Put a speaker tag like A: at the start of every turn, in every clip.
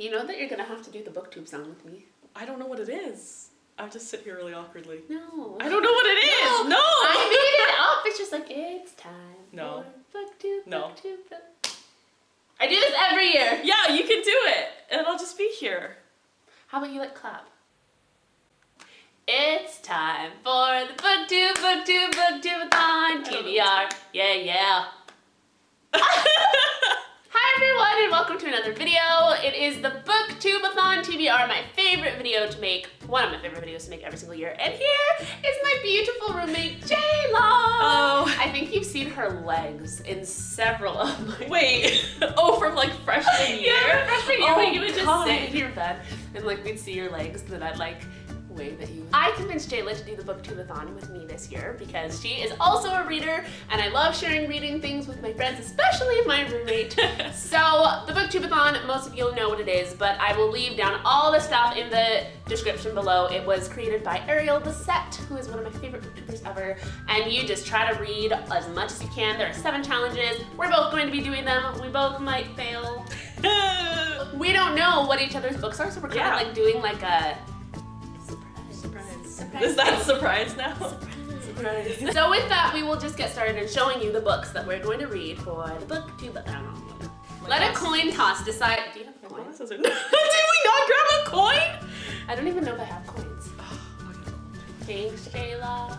A: You know that you're gonna have to do the booktube song with me.
B: I don't know what it is. I'll just sit here really awkwardly.
A: No.
B: I don't know what it is. No.
A: I made it up. It's just like, it's time.
B: No.
A: For booktube,
B: No.
A: booktube, I do this every year.
B: Yeah, you can do it. And I'll just be here.
A: How about you like clap? It's time for the Booktubeathon TBR. Yeah, yeah. Hi everyone and welcome to another video. It is the Booktubeathon TBR, my favorite video to make, one of my favorite videos to make every single year. And here is my beautiful roommate, Jayla.
B: Oh.
A: I think you've seen her legs in several of my
B: Wait. Oh, from like freshman year?
A: Yeah, freshman year,
B: Oh,
A: when you would just
B: God.
A: sit in your bed and like we'd see your legs, then I'd like wave at you. I convinced Jayla to do the Booktubeathon with me this year because she is also a reader and I love sharing reading things with my friends, especially my roommate. So the Booktubeathon, most of you will know what it is, but I will leave down all the stuff in the description below. It was created by Ariel Bissett, who is one of my favorite booktubers ever, and you just try to read as much as you can. There are 7 challenges. We're both going to be doing them. We both might fail. We don't know what each other's books are, so we're kind of like doing like a surprise.
B: Is that surprise now?
A: Surprise. So with that, we will just get started in showing you the books that we're going to read for the Booktubeathon. Let a coin toss decide. Do you have coins?
B: Did we not grab a coin?
A: I don't even know if I have coins. Thanks, Jayla.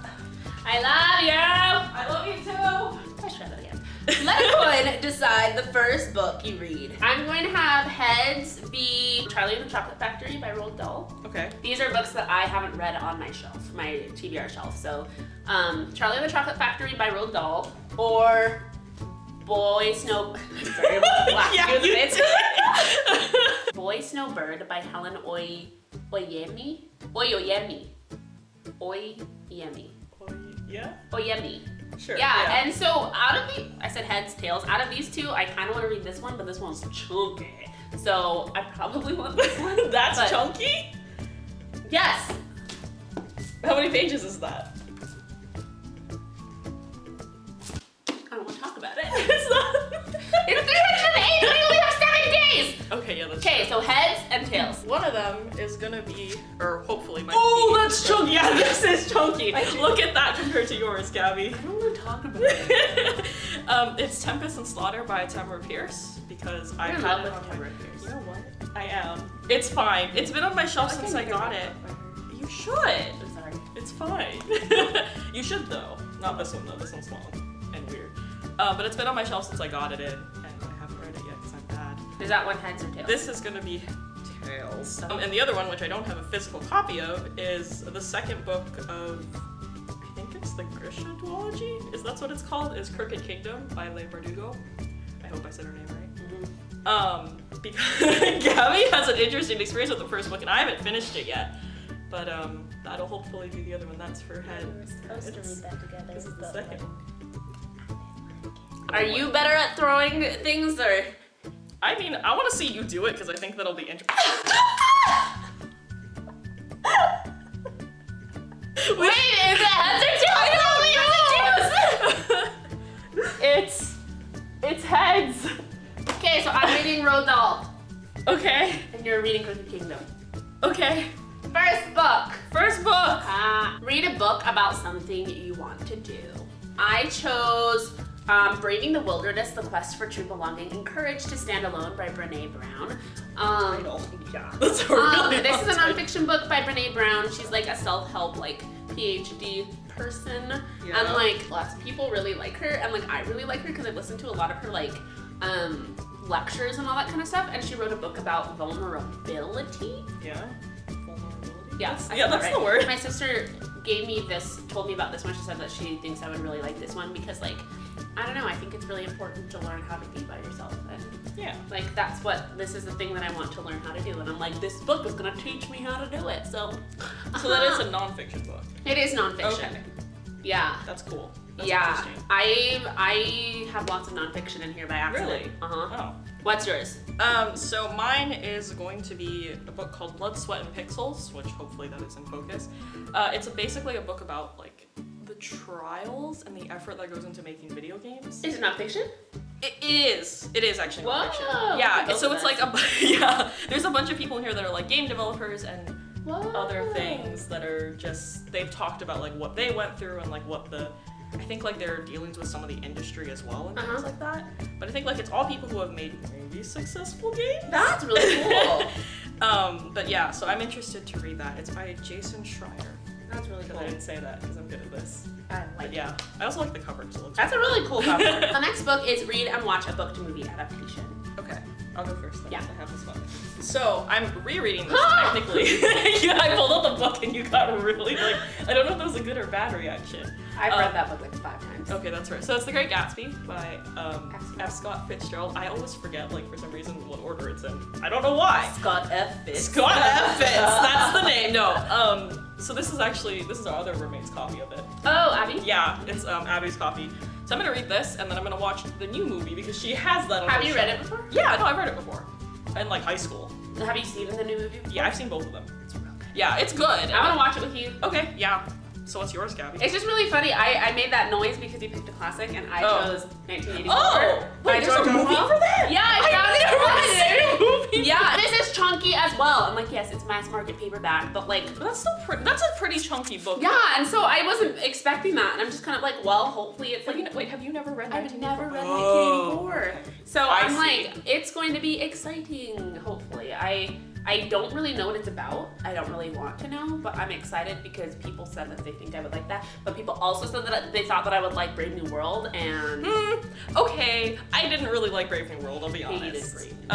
A: I love you.
B: I love you too.
A: Let's try that again.
C: Let a coin decide the first book you read.
A: I'm going to have heads be Charlie and the Chocolate Factory by Roald Dahl.
B: Okay.
A: These are books that I haven't read on my shelf, my TBR shelf. So, Charlie and the Chocolate Factory by Roald Dahl, or Boy Snow. Sorry,
B: Yeah, you did.
A: Boy Snowbird by Helen Oyemi.
B: Yeah?
A: Oyemi.
B: Sure.
A: Yeah, and so out of I said heads, tails. Out of these two, I kind of want to read this one, but this one's chunky. So I probably want this one.
B: That's
A: but
B: chunky?
A: yes.
B: How many pages is that?
A: I don't want to talk about it.
B: It's not.
A: It's 308. We only have 7 days.
B: Okay, yeah, that's
A: Okay,
B: true.
A: so heads and tails.
B: One of them is gonna be, or hopefully might be.
A: Oh, that's chunky.
B: Yeah, this is chunky. Look at that compared to yours, Gabby.
A: I don't want to talk about it.
B: It's Tempest and Slaughter by Tamara Pierce because I
A: You're in
B: had
A: love
B: it
A: with
B: on
A: Tamara
B: my.
A: Pierce.
B: You know what? I am. It's fine. It's been on my shelf since I got it. You should.
A: I'm sorry.
B: It's fine. You should though. Not this one though. This one's long and weird. But it's been on my shelf since I got it in, and I haven't read it yet because I'm bad.
A: Is that one heads or tails?
B: This is gonna be tails. And the other one, which I don't have a physical copy of, is the second book of, I think it's the Grisha duology? Is that what it's called? Is Crooked Kingdom by Leigh Bardugo. I hope I said her name right. Because Gabby has an interesting experience with the first book, and I haven't finished it yet. But that'll hopefully be the other one. That's for head.
C: We're supposed to read that together.
B: This is the second.
A: Are you better at throwing things or?
B: I mean, I want to see you do it because I think that'll be interesting.
A: Wait, is it heads or tails?
B: It's heads.
A: Okay, so I'm reading Roald Dahl,
B: Okay.
A: and you're reading Crooked Kingdom.
B: Okay.
A: First book.
B: First book.
A: Read a book about something you want to do. I chose Braving the Wilderness, The Quest for True Belonging and Courage to Stand Alone by Brené Brown.
B: Yeah. That's a really
A: This is a
B: long title.
A: nonfiction book by Brené Brown. She's like a self-help like PhD person.
B: Yeah.
A: And like lots of people really like her. And like I really like her because I've listened to a lot of her like lectures and all that kind of stuff. And she wrote a book about vulnerability.
B: Yeah.
A: Yes.
B: Yeah, that's the word.
A: My sister told me about this one. She said that she thinks I would really like this one because like, I don't know, I think it's really important to learn how to be by yourself. And
B: Yeah.
A: like, this is the thing that I want to learn how to do. And I'm like, this book is gonna teach me how to do it. So
B: So that is a nonfiction book.
A: It is nonfiction.
B: Okay.
A: Yeah.
B: That's cool. That's
A: Yeah.
B: interesting.
A: I have lots of nonfiction in here by accident.
B: Really?
A: Uh-huh.
B: Oh.
A: What's yours?
B: So mine is going to be a book called Blood, Sweat, and Pixels, which hopefully that is in focus. It's basically a book about like the trials and the effort that goes into making video games.
A: Is it nonfiction?
B: It is. It is actually
A: Whoa.
B: nonfiction. Yeah.
A: Both
B: So
A: of
B: it's
A: us.
B: like there's a bunch of people in here that are like game developers and
A: Whoa.
B: other things that are just they've talked about like what they went through and like what the I think like their dealings with some of the industry as well and things like that. But I think like it's all people who have made maybe successful games.
A: That's really cool.
B: But yeah, so I'm interested to read that. It's by Jason Schreier.
A: That's really
B: Because
A: cool.
B: I didn't say that because I'm good at this.
A: I like
B: But yeah, I also like the cover because it looks
A: That's a really cool cover. The next book is Read and Watch a Book to Movie Adaptation.
B: Okay, I'll go first then.
A: Yeah.
B: I have this one. So I'm rereading this technically. Yeah, I pulled out the book and you got really like, I don't know if that was a good or bad reaction.
A: I've read that book like 5 times.
B: Okay, that's right. So it's The Great Gatsby by F. Scott Fitzgerald. I always forget, like, for some reason, what order it's in. I don't know why.
C: Scott F. Fitz.
B: Scott F. Fitz, that's the name. No, so this is our other roommate's copy of it.
A: Oh, Abby?
B: Yeah, it's Abby's copy. So I'm gonna read this, and then I'm gonna watch the new movie because she has that on
A: Have
B: her
A: you
B: shelf.
A: read it before?
B: Yeah, no, I've read it before. In, like, high school.
A: Have you seen the new movie before?
B: Yeah, I've seen both of them.
A: It's real good.
B: Yeah, it's good.
A: I want to watch it with you.
B: Okay, yeah. So what's yours, Gabby?
A: It's just really funny. I made that noise because you picked a classic and I chose 1984.
B: Oh! Wait, there's a movie for that?
A: Yeah, I found it.
B: a movie.
A: Yeah, this is chunky as well. I'm like, yes, it's mass market paperback, but like,
B: But that's still that's a pretty chunky book.
A: yeah, and so I wasn't expecting that, and I'm just kind of like, well, hopefully it's like,
B: Wait, have you never read
A: I've
B: 1984?
A: never read
B: Oh.
A: 1984. So
B: I
A: I'm
B: see.
A: like, it's going to be exciting, hopefully. I don't really know what it's about. I don't really want to know, but I'm excited because people said that they think I would like that. But people also said that they thought that I would like Brave New World, and
B: Okay, I didn't really like Brave New World, I'll be
A: Hated
B: honest.
A: Brave New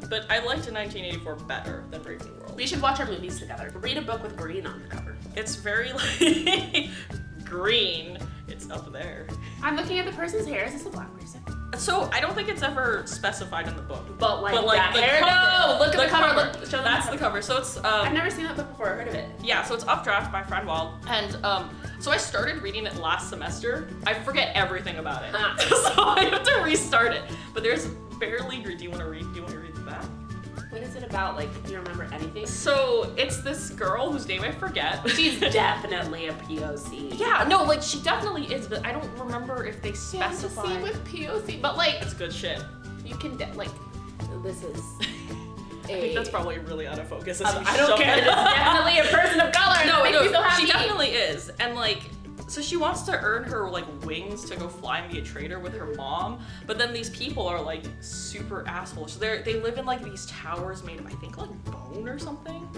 B: But I liked 1984 better than Brave New World.
A: we should watch our movies together. Read a book with green on the cover.
B: It's very like green. It's up there.
A: I'm looking at the person's hair. Is this a black person?
B: So I don't think it's ever specified in the book.
A: But like that
B: the
A: hair.
B: cover,
A: No, look at the cover. Look, show them
B: That's the cover. So it's
A: I've never seen that book before. Heard of it?
B: yeah, so it's Offdraft by Fran Wild. And so I started reading it last semester. I forget everything about it. So I have to restart it. But there's barely, do you want to read the back?
A: What is it about? Like, do you remember anything?
B: So it's this girl whose name I forget.
A: She's definitely a POC.
B: Yeah, no, like she definitely is, but I don't remember if they
A: Yeah, it's the
B: specify.
A: same with POC, but like,
B: It's good shit.
A: you can like, this is.
B: I think that's probably really out of focus. as you
A: I don't
B: shove
A: care.
B: it.
A: It's definitely a person of color.
B: No,
A: it makes me so happy.
B: she definitely is, and like, so she wants to earn her like wings to go fly and be a trader with her mom, but then these people are like super assholes. So they live in like these towers made of I think like bone or something,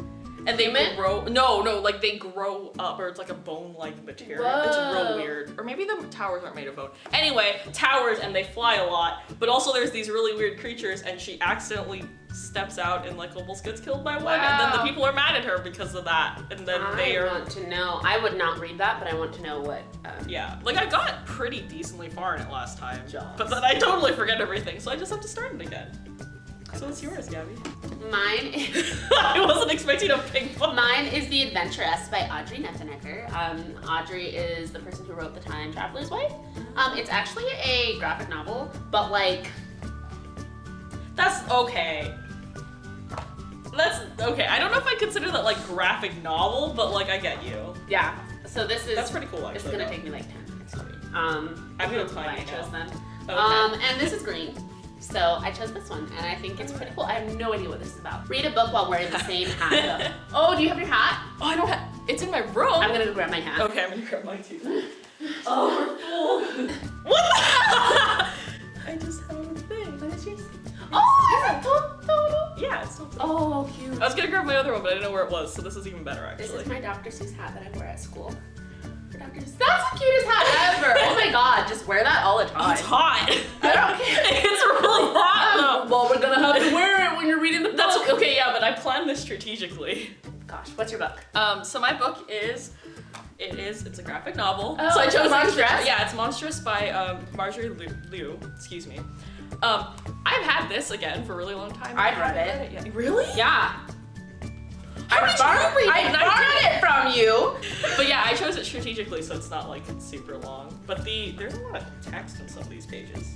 B: and they
A: Human?
B: grow. No, like they grow up, or it's like a bone-like material. It's real weird. Or maybe the towers aren't made of bone. Anyway, towers and they fly a lot, but also there's these really weird creatures, and she accidentally steps out and like almost gets killed by one, and then the
A: Wow.
B: people are mad at her because of that, and then they
A: I
B: are.
A: want to know. I would not read that, but I want to know what.
B: Yeah, like I got pretty decently far in it last time,
A: Jaws.
B: but then I totally forget everything, so I just have to start it again. So what's yours, Gabby?
A: Mine is.
B: I wasn't expecting a pink book.
A: Mine is The Adventuress by Audrey Nettenecker. Audrey is the person who wrote The Time Traveler's Wife. It's actually a graphic novel, but like,
B: That's okay. That's okay. I don't know if I consider that like graphic novel, but like I get you.
A: yeah. So this is.
B: That's pretty cool,
A: This is
B: actually.
A: gonna take me like 10 minutes to read.
B: I'm gonna
A: that's why
B: time
A: I
B: you
A: chose
B: now.
A: them.
B: Okay.
A: And this is green. So I chose this one, and I think it's pretty cool. I have no idea what this is about. Read a book while wearing the same hat. Oh, do you have your hat?
B: Oh, I don't have. It's in my room.
A: I'm gonna go grab my hat.
B: Okay, I'm gonna grab mine too.
A: Oh,
B: What? I just have a thing.
A: what is yours? Oh, is it Totoro?
B: Yeah, it's something.
A: Oh, cute.
B: I was gonna grab my other one, but I didn't know where it was, so this is even better actually.
A: This is my Dr. Seuss hat that I wear at school. For Dr. Seuss. That's the cutest hat ever. Oh my god, just wear that all the time.
B: It's hot.
A: I don't care.
B: It's really hot though.
A: Well, we're gonna have to wear it when you're reading the book.
B: That's okay, yeah, but I planned this strategically.
A: Gosh, what's your book?
B: So my book is, it's a graphic novel.
A: Oh,
B: so I chose
A: Monstrous?
B: Yeah, it's Monstrous by Marjorie Liu, excuse me. I've had this again for a really long time.
A: I've
B: I haven't
A: read it.
B: yet. Really?
A: Yeah.
B: How did you read it?
A: I
B: And I
A: borrowed it from you.
B: But yeah, I chose it strategically so it's not like super long. But there's a lot of text in some of these pages.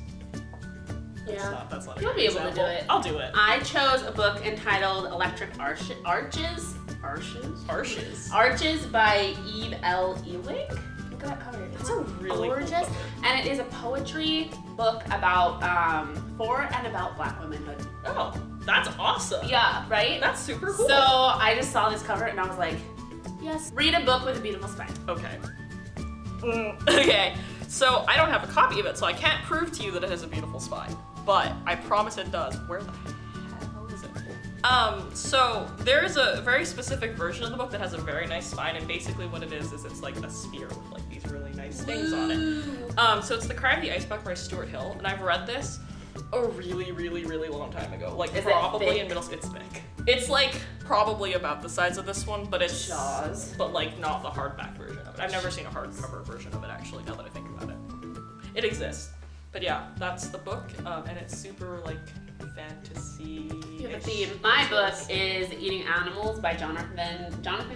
B: That's not a
A: You'll
B: good
A: be able to
B: example.
A: do it.
B: I'll do it.
A: I chose a book entitled Electric Arches. Arches?
B: Harshes.
A: Arches by Eve L. Ewing. Look at that cover.
B: That's a really
A: gorgeous.
B: cool cover.
A: And it is a poetry book about for and about Black womanhood.
B: Oh, that's awesome.
A: Yeah, right?
B: That's super cool.
A: So I just saw this cover and I was like, yes. Read a book with a beautiful spine.
B: Okay. Okay. So I don't have a copy of it, so I can't prove to you that it has a beautiful spine. But I promise it does. Where the hell is it? So there is a very specific version of the book that has a very nice spine, and basically what it is it's like a spear with like these really nice things on it. So it's The Cry of the Icebuck by Stuart Hill, and I've read this a really, really, really long time ago. Like
A: Is it
B: probably
A: thick?
B: in middle school. It's thick. It's like probably about the size of this one, but it's
A: Jaws.
B: but like not the hardback version of it. I've never seen a hardcover version of it actually, now that I think about it. It exists. But yeah, that's the book, and it's super like fantasy.
A: You have a theme. My book is Eating Animals by Jonathan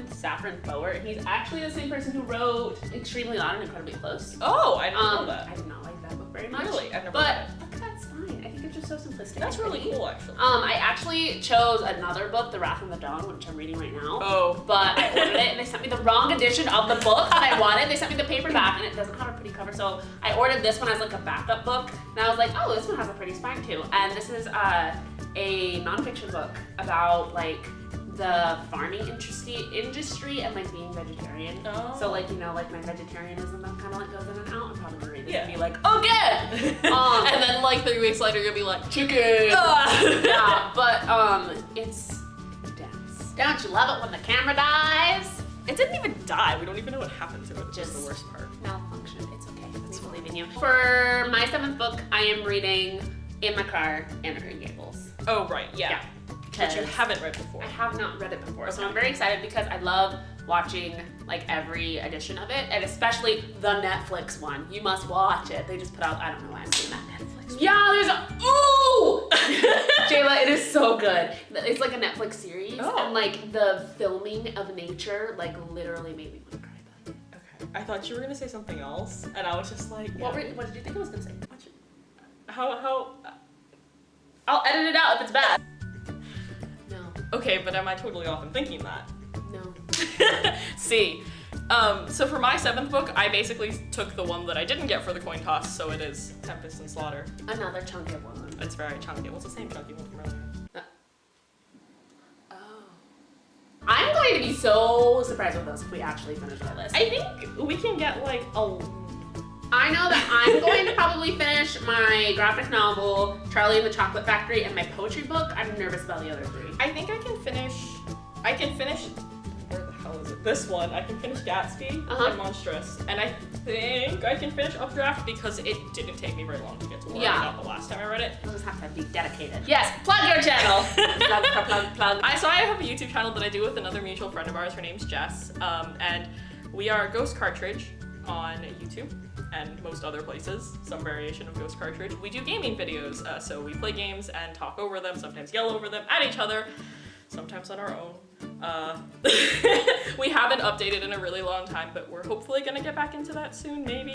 A: Safran Foer. He's actually the same person who wrote Extremely Loud and Incredibly Close.
B: Oh, I didn't know that.
A: I did not like that book very much.
B: Really? I've never
A: But
B: read it.
A: look at that spine. I think it's just so simplistic.
B: That's
A: and
B: really
A: pretty.
B: cool actually.
A: I actually chose another book, The Wrath of the Dawn, which I'm reading right now.
B: Oh.
A: But I ordered it and they sent me the wrong edition of the book that I wanted. They sent me the paperback and it doesn't have a pretty cover. So I ordered this one as like a backup book. And I was like, oh, this one has a pretty spine too. And this is a nonfiction book about like the farming industry and like being vegetarian.
B: Oh.
A: So like, you know, like my vegetarianism that kind of like goes in and out. I'm probably gonna read this
B: Yeah.
A: and be like, okay.
B: And then like 3 weeks later you'll be like,
A: Chicken. Yeah, but it's dense. Don't you love it when the camera dies?
B: it didn't even die. We don't even know what happened to it. Which is
A: Just
B: the worst part.
A: malfunction. It's okay. We believe in you. For my 7th book, I am reading In My Car, Anne of Green Gables.
B: Oh right, yeah. Which you
A: Because
B: haven't read before.
A: I have not read it before, so
B: Okay.
A: I'm very excited because I love watching like every edition of it, and especially the Netflix one. You must watch it. They just put out, I don't know why I'm saying that Netflix one. Yeah, there's a, ooh! Jayla, it is so good. It's like a Netflix series,
B: Oh.
A: and like the filming of nature like literally made me want to cry about it.
B: Okay. I thought you were gonna say something else, and I was just like,
A: What did you think I was gonna say?
B: how?
A: I'll edit it out if it's bad. No,
B: Okay, but am I totally off in thinking that?
A: no.
B: See, so for my 7th book, I basically took the one that I didn't get for the coin toss, so it is Tempest and Slaughter.
A: Another chunky one.
B: It's very chunky. It was the same chunky one from earlier.
A: Oh. I'm going to be so surprised with us if we actually finish our list.
B: I think we can get like a.
A: I know that I'm going to probably finish my graphic novel, Charlie and the Chocolate Factory, and my poetry book. I'm nervous about the other 3.
B: I think I can finish. Where the hell is it? This one. I can finish Gatsby
A: Uh-huh.
B: and Monstrous, and I think I can finish Offdraft because it didn't take me very long to get to where
A: Yeah.
B: I got the last time I read it.
A: You'll just have to be dedicated. Yes, plug your channel. plug.
B: So I have a YouTube channel that I do with another mutual friend of ours. Her name's Jess, and we are Ghost Cartridge on YouTube and most other places, some variation of Ghost Cartridge. We do gaming videos, so we play games and talk over them, sometimes yell over them at each other, sometimes on our own. We haven't updated in a really long time, but we're hopefully gonna get back into that soon, maybe,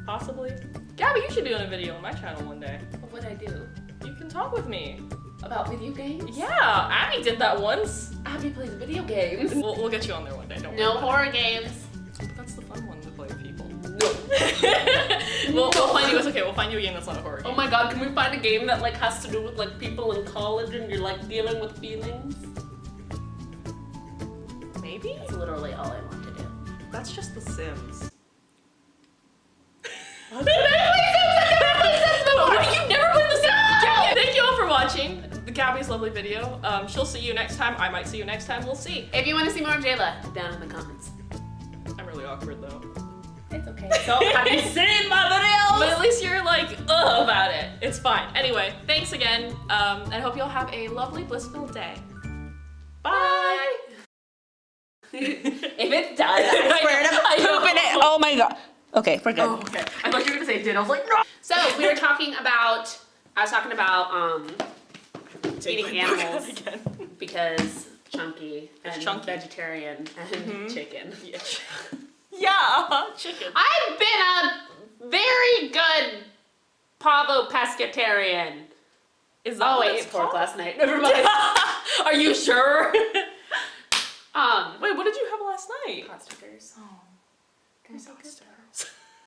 B: possibly. Gabby, you should be on a video on my channel one day.
A: What would I do?
B: You can talk with me.
A: About video games?
B: Yeah, Abby did that once.
A: Abby plays video games.
B: We'll get you on there one day, don't worry
A: No
B: about it.
A: horror games.
B: But that's the fun one to play with people.
A: No.
B: We'll find you. It's okay. We'll find you a game that's not a horror game.
A: Oh my god, can we find a game that like has to do with like people in college and you're like dealing with feelings?
B: Maybe.
A: That's literally all I want to do.
B: That's just The Sims.
A: What?
B: You never played The Sims. Yeah. Thank you all for watching Gabby's lovely video. She'll see you next time. I might see you next time. We'll see.
A: If you want to see more of Jayla, down in the comments.
B: I'm really awkward though.
A: It's okay. So, have you seen my videos?
B: But at least you're like about it. It's fine. Anyway, thanks again. And I hope you all have a lovely, blissful day. Bye.
A: If it's done, I swear to poop in it. Oh my god. Okay, we're good.
B: Oh, okay. I thought you were gonna say did. I was like, no.
A: So we were talking about. I was talking about eating animals
B: again.
A: because chunky and
B: It's chunky.
A: vegetarian and chicken.
B: Yeah. Yeah, chicken.
A: I've been a very good pavo pescatarian.
B: Is that
A: Oh,
B: what
A: I
B: it's
A: ate pork
B: called?
A: last night. Never mind.
B: Are you sure?
A: Wait,
B: Wait, what did you have last night?
A: pot stickers.
B: Oh,
A: They're so good.